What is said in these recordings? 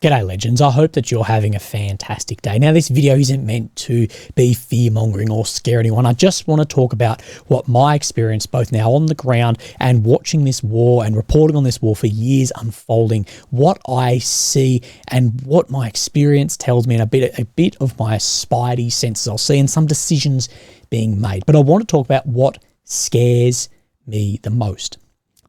G'day legends, I hope that you're having a fantastic day. Now this video isn't meant to be fear-mongering or scare anyone. I just want to talk about what my experience both now on the ground and watching this war and reporting on this war for years unfolding, what I see and what my experience tells me, and a bit of my spidey senses I'll see and some decisions being made. But I want to talk about what scares me the most.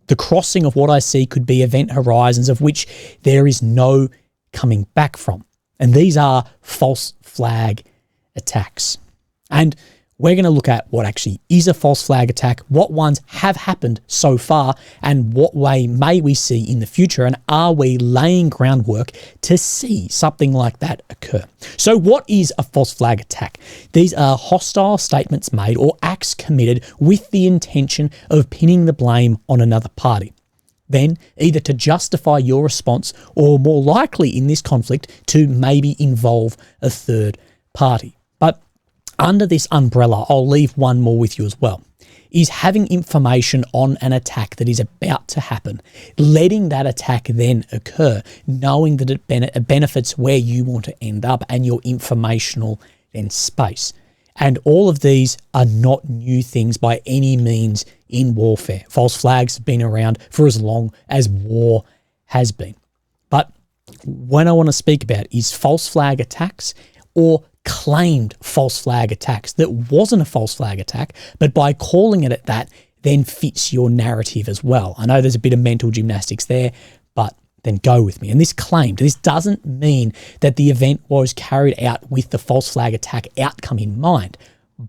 The crossing of what I see could be event horizons of which there is no coming back from. And these are false flag attacks. And we're going to look at what actually is a false flag attack, what ones have happened so far, and what way may we see in the future, and are we laying groundwork to see something like that occur? So what is a false flag attack? These are hostile statements made or acts committed with the intention of pinning the blame on another party. Then either to justify your response or more likely in this conflict to maybe involve a third party. But under this umbrella, I'll leave one more with you as well, is having information on an attack that is about to happen, letting that attack then occur, knowing that it benefits where you want to end up and your informational then space. And all of these are not new things by any means in warfare. False flags have been around for as long as war has been. But what I want to speak about is false flag attacks or claimed false flag attacks that wasn't a false flag attack, but by calling it at that then fits your narrative as well. I know there's a bit of mental gymnastics there, but then go with me. And this doesn't mean that the event was carried out with the false flag attack outcome in mind,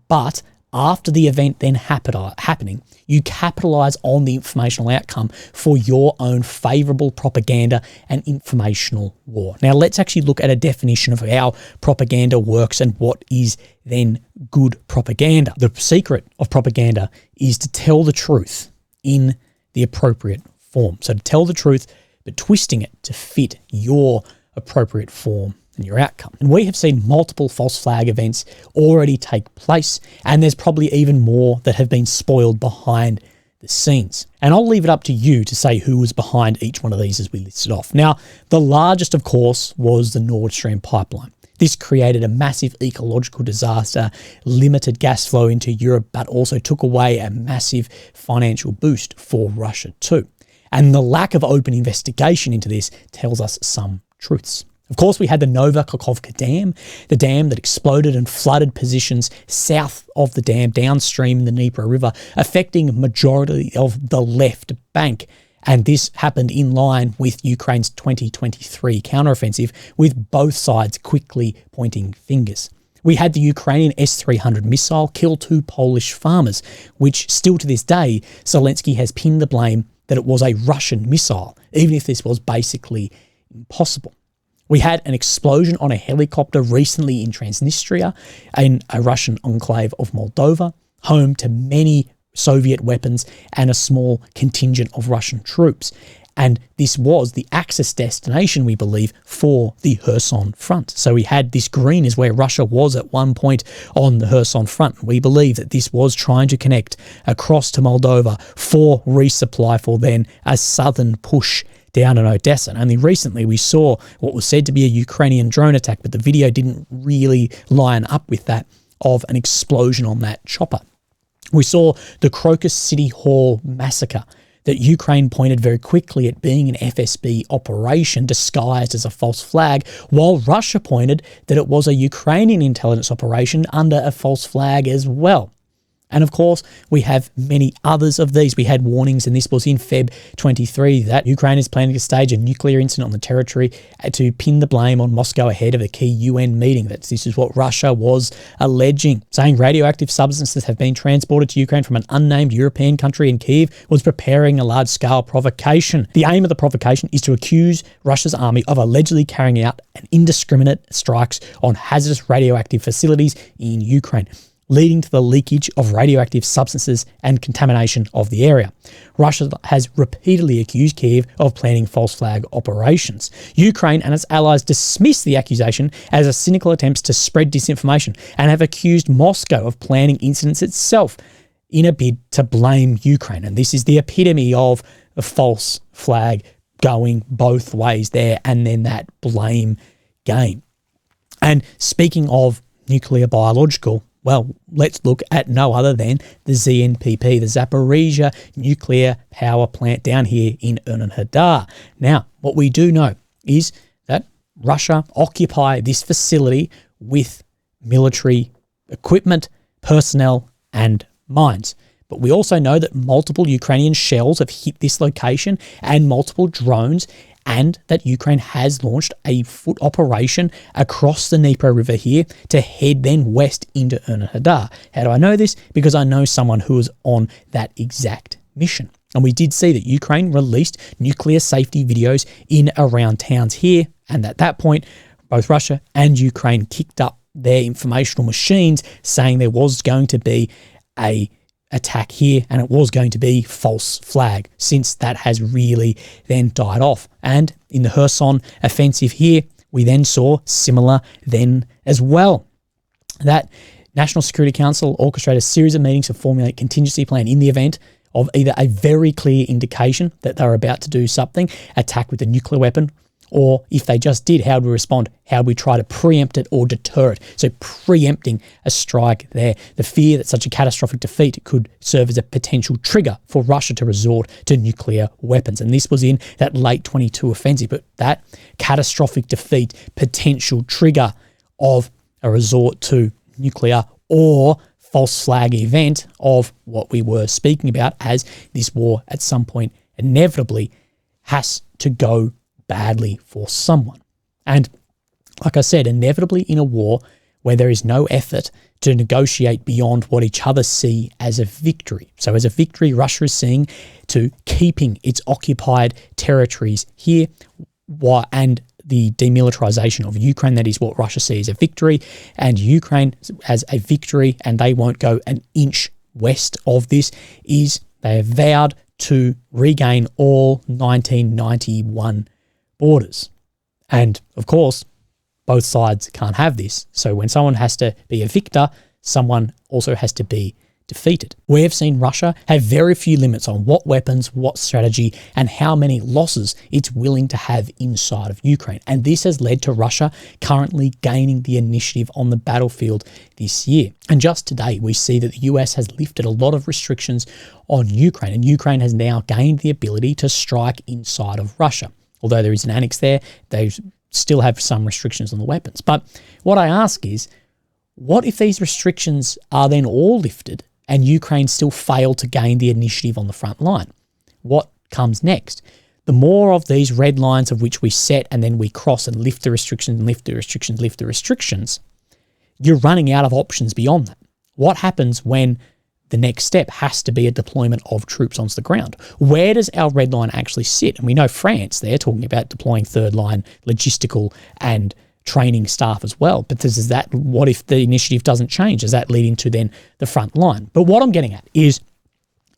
but after the event then happening, you capitalize on the informational outcome for your own favorable propaganda and informational war. Now let's actually look at a definition of how propaganda works and what is then good propaganda. The secret of propaganda is to tell the truth in the appropriate form. So to tell the truth, but twisting it to fit your appropriate form and your outcome. And we have seen multiple false flag events already take place, and there's probably even more that have been spoiled behind the scenes. And I'll leave it up to you to say who was behind each one of these as we listed off. Now, the largest, of course, was the Nord Stream pipeline. This created a massive ecological disaster, limited gas flow into Europe, but also took away a massive financial boost for Russia too. And the lack of open investigation into this tells us some truths. Of course, we had the Nova Kakhovka Dam, the dam that exploded and flooded positions south of the dam downstream in the Dnieper River, affecting majority of the left bank. And this happened in line with Ukraine's 2023 counteroffensive, with both sides quickly pointing fingers. We had the Ukrainian S-300 missile kill 2 Polish farmers, which still to this day, Zelensky has pinned the blame that it was a Russian missile, even if this was basically impossible. We had an explosion on a helicopter recently in Transnistria, in a Russian enclave of Moldova, home to many Soviet weapons and a small contingent of Russian troops. And this was the access destination, we believe, for the Kherson front. So we had this green is where Russia was at one point on the Kherson front. We believe that this was trying to connect across to Moldova for resupply for then a southern push down in Odessa. And only recently we saw what was said to be a Ukrainian drone attack, but the video didn't really line up with that, of an explosion on that chopper. We saw the Crocus City Hall massacre that Ukraine pointed very quickly at being an FSB operation disguised as a false flag, while Russia pointed that it was a Ukrainian intelligence operation under a false flag as well. And of course, we have many others of these. We had warnings, and this was in Feb 23, that Ukraine is planning to stage a nuclear incident on the territory to pin the blame on Moscow ahead of a key UN meeting. This is what Russia was alleging, saying radioactive substances have been transported to Ukraine from an unnamed European country, and Kyiv was preparing a large-scale provocation. The aim of the provocation is to accuse Russia's army of allegedly carrying out an indiscriminate strikes on hazardous radioactive facilities in Ukraine, leading to the leakage of radioactive substances and contamination of the area. Russia has repeatedly accused Kyiv of planning false flag operations. Ukraine and its allies dismiss the accusation as a cynical attempt to spread disinformation, and have accused Moscow of planning incidents itself in a bid to blame Ukraine. And this is the epitome of a false flag going both ways there, and then that blame game. And speaking of nuclear biological, well, let's look at no other than the ZNPP, the Zaporizhzhia Nuclear Power Plant down here in Enerhodar. Now, what we do know is that Russia occupy this facility with military equipment, personnel, and mines. But we also know that multiple Ukrainian shells have hit this location and multiple drones, and that Ukraine has launched a foot operation across the Dnipro River here to head then west into Enerhodar. How do I know this? Because I know someone who was on that exact mission. And we did see that Ukraine released nuclear safety videos in around towns here, and at that point, both Russia and Ukraine kicked up their informational machines saying there was going to be a attack here, and it was going to be false flag, since that has really then died off. And in the Kherson offensive here, we then saw similar then as well. That National Security Council orchestrated a series of meetings to formulate a contingency plan in the event of either a very clear indication that they were about to do something, attack with a nuclear weapon, or if they just did, how would we respond? How would we try to preempt it or deter it? So preempting a strike there. The fear that such a catastrophic defeat could serve as a potential trigger for Russia to resort to nuclear weapons. And this was in that late 22 offensive. But that catastrophic defeat, potential trigger of a resort to nuclear or false flag event of what we were speaking about, as this war at some point inevitably has to go badly for someone. And like I said, inevitably in a war where there is no effort to negotiate beyond what each other see as a victory. So as a victory, Russia is seeing to keeping its occupied territories here, and the demilitarization of Ukraine, that is what Russia sees as a victory, and Ukraine as a victory, and they won't go an inch west of this, is they have vowed to regain all 1991 borders. And of course, both sides can't have this. So when someone has to be a victor, someone also has to be defeated. We have seen Russia have very few limits on what weapons, what strategy, and how many losses it's willing to have inside of Ukraine. And this has led to Russia currently gaining the initiative on the battlefield this year. And just today, we see that the US has lifted a lot of restrictions on Ukraine, and Ukraine has now gained the ability to strike inside of Russia. Although there is an annex there, they still have some restrictions on the weapons. But what I ask is, what if these restrictions are then all lifted and Ukraine still fail to gain the initiative on the front line? What comes next? The more of these red lines of which we set and then we cross and lift the restrictions and lift the restrictions, lift the restrictions, you're running out of options beyond that. What happens when the next step has to be a deployment of troops onto the ground? Where does our red line actually sit? And we know France, they're talking about deploying third line logistical and training staff as well. But what if the initiative doesn't change? Does that lead into then the front line? But what I'm getting at is,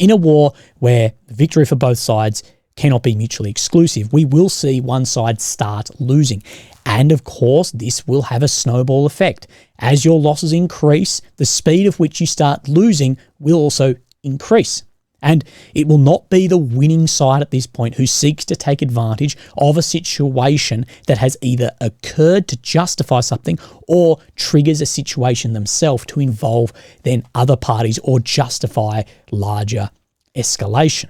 in a war where the victory for both sides cannot be mutually exclusive, we will see one side start losing. And of course, this will have a snowball effect. As your losses increase, the speed of which you start losing will also increase. And it will not be the winning side at this point who seeks to take advantage of a situation that has either occurred to justify something or triggers a situation themselves to involve then other parties or justify larger escalation.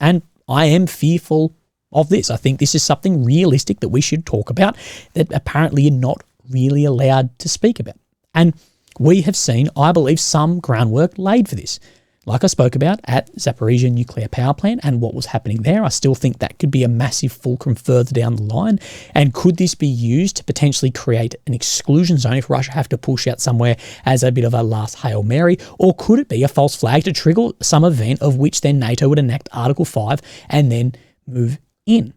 And I am fearful of this. I think this is something realistic that we should talk about that apparently you're not really allowed to speak about. And we have seen, I believe, some groundwork laid for this. Like I spoke about at Zaporizhzhia Nuclear Power Plant and what was happening there, I still think that could be a massive fulcrum further down the line. And could this be used to potentially create an exclusion zone if Russia have to push out somewhere as a bit of a last Hail Mary? Or could it be a false flag to trigger some event of which then NATO would enact Article 5 and then move in?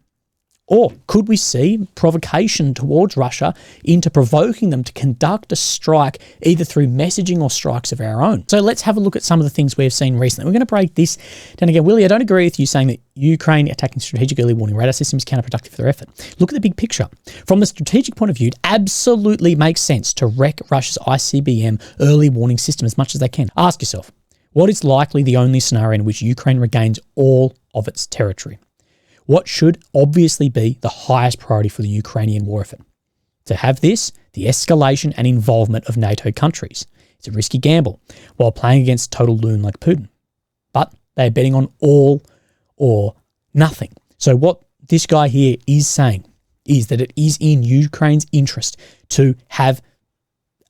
Or could we see provocation towards Russia into provoking them to conduct a strike either through messaging or strikes of our own? So let's have a look at some of the things we've seen recently. We're going to break this down again. Willie, I don't agree with you saying that Ukraine attacking strategic early warning radar systems is counterproductive for their effort. Look at the big picture. From the strategic point of view, it absolutely makes sense to wreck Russia's ICBM early warning system as much as they can. Ask yourself, what is likely the only scenario in which Ukraine regains all of its territory? what should obviously be the highest priority for the Ukrainian war effort. To have this, the escalation and involvement of NATO countries. It's a risky gamble while playing against a total loon like Putin. But they're betting on all or nothing. So what this guy here is saying is that it is in Ukraine's interest to have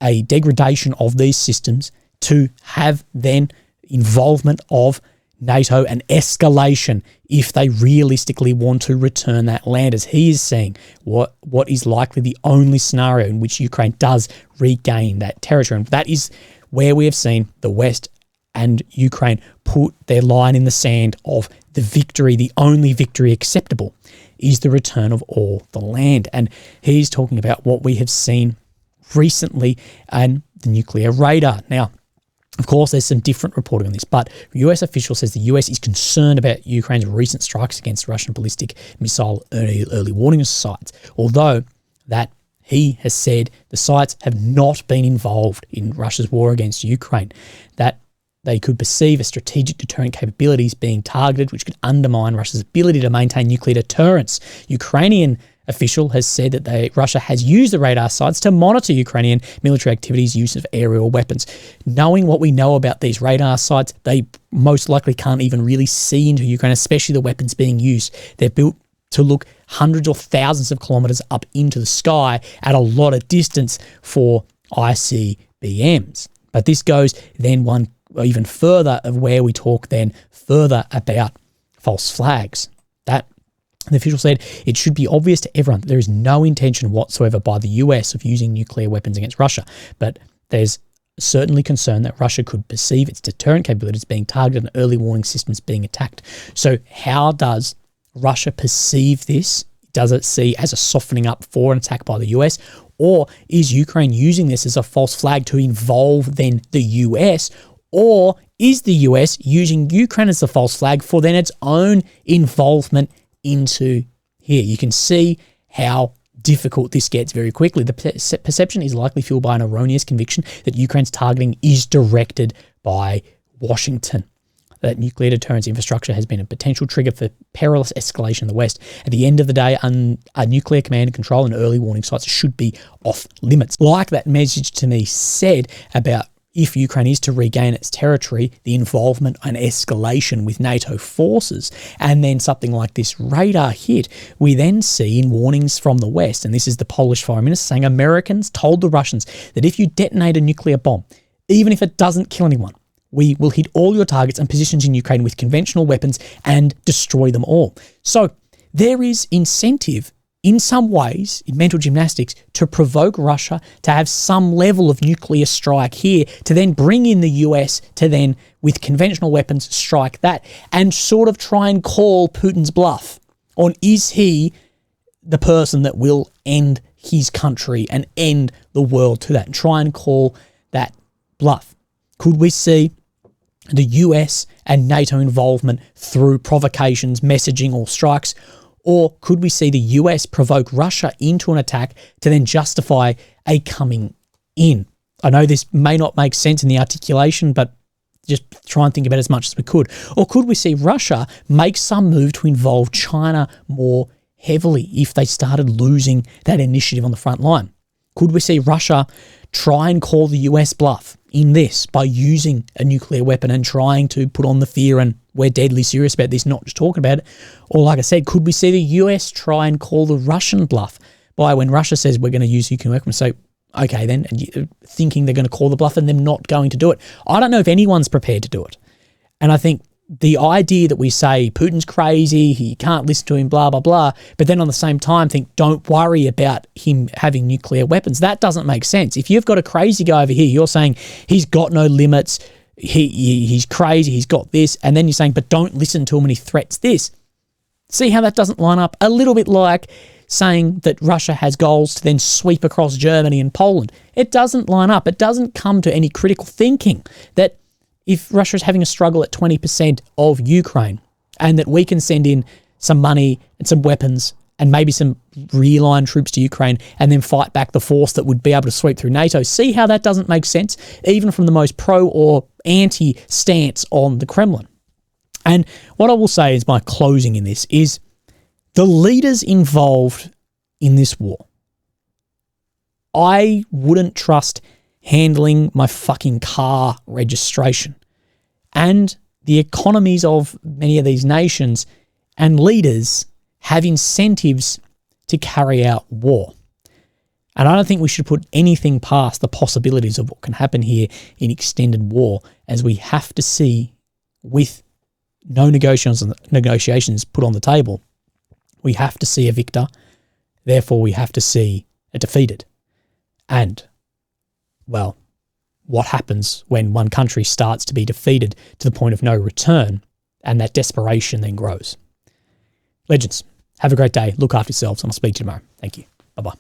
a degradation of these systems, to have then involvement of NATO and escalation if they realistically want to return that land, as he is saying, what is likely the only scenario in which Ukraine does regain that territory. And that is where we have seen the West and Ukraine put their line in the sand of the victory, the only victory acceptable is the return of all the land. And he's talking about what we have seen recently and the nuclear radar. Now, of course, there's some different reporting on this, but a US official says the US is concerned about Ukraine's recent strikes against Russian ballistic missile early warning sites, although that he has said the sites have not been involved in Russia's war against Ukraine, that they could perceive as strategic deterrent capabilities being targeted, which could undermine Russia's ability to maintain nuclear deterrence. Ukrainian official has said that Russia has used the radar sites to monitor Ukrainian military activities, use of aerial weapons. Knowing what we know about these radar sites, they most likely can't even really see into Ukraine, especially the weapons being used. They're built to look hundreds or thousands of kilometers up into the sky at a lot of distance for ICBMs. But this goes then one even further of where we talk then further about false flags. That the official said it should be obvious to everyone that there is no intention whatsoever by the US of using nuclear weapons against Russia, but there's certainly concern that Russia could perceive its deterrent capabilities being targeted and early warning systems being attacked. So how does Russia perceive this? Does it see as a softening up for an attack by the US? Or is Ukraine using this as a false flag to involve then the US? Or is the US using Ukraine as a false flag for then its own involvement into here? You can see how difficult this gets very quickly. The perception is likely fueled by an erroneous conviction that Ukraine's targeting is directed by Washington. That nuclear deterrence infrastructure has been a potential trigger for perilous escalation in the West. At the end of the day, a nuclear command and control and early warning sites should be off limits. Like that message to me said about if Ukraine is to regain its territory, the involvement and escalation with NATO forces, and then something like this radar hit, we then see in warnings from the West, and this is the Polish foreign minister saying Americans told the Russians that if you detonate a nuclear bomb, even if it doesn't kill anyone, we will hit all your targets and positions in Ukraine with conventional weapons and destroy them all. So there is incentive in some ways, in mental gymnastics, to provoke Russia to have some level of nuclear strike here, to then bring in the US to then, with conventional weapons, strike that, and sort of try and call Putin's bluff on is he the person that will end his country and end the world to that, and try and call that bluff. Could we see the US and NATO involvement through provocations, messaging, or strikes? Or could we see the US provoke Russia into an attack to then justify a coming in? I know this may not make sense in the articulation, but just try and think about it as much as we could. Or could we see Russia make some move to involve China more heavily if they started losing that initiative on the front line? Could we see Russia try and call the US bluff in this by using a nuclear weapon and trying to put on the fear and we're deadly serious about this, not just talking about it? Or like I said, could we see the US try and call the Russian bluff by when Russia says we're going to use nuclear weapons? So, okay then, and thinking they're going to call the bluff and them not going to do it. I don't know if anyone's prepared to do it. And I think the idea that we say Putin's crazy, he can't listen to him, blah, blah, blah, but then on the same time think don't worry about him having nuclear weapons, that doesn't make sense. If you've got a crazy guy over here, you're saying he's got no limits, he's crazy, he's got this, and then you're saying, but don't listen to him when he threats this. See how that doesn't line up? A little bit like saying that Russia has goals to then sweep across Germany and Poland. It doesn't line up. It doesn't come to any critical thinking that if Russia is having a struggle at 20% of Ukraine and that we can send in some money and some weapons and maybe some realigned troops to Ukraine and then fight back the force that would be able to sweep through NATO. See how that doesn't make sense, even from the most pro or anti stance on the Kremlin. And what I will say is my closing in this is The leaders involved in this war, I wouldn't trust handling my fucking car registration. And the economies of many of these nations and leaders have incentives to carry out war. And I don't think we should put anything past the possibilities of what can happen here in extended war, as we have to see, with no negotiations put on the table, we have to see a victor, therefore we have to see a defeated. And, well, what happens when one country starts to be defeated to the point of no return, and that desperation then grows? Legends, have a great day, look after yourselves, and I'll speak to you tomorrow. Thank you. Bye-bye.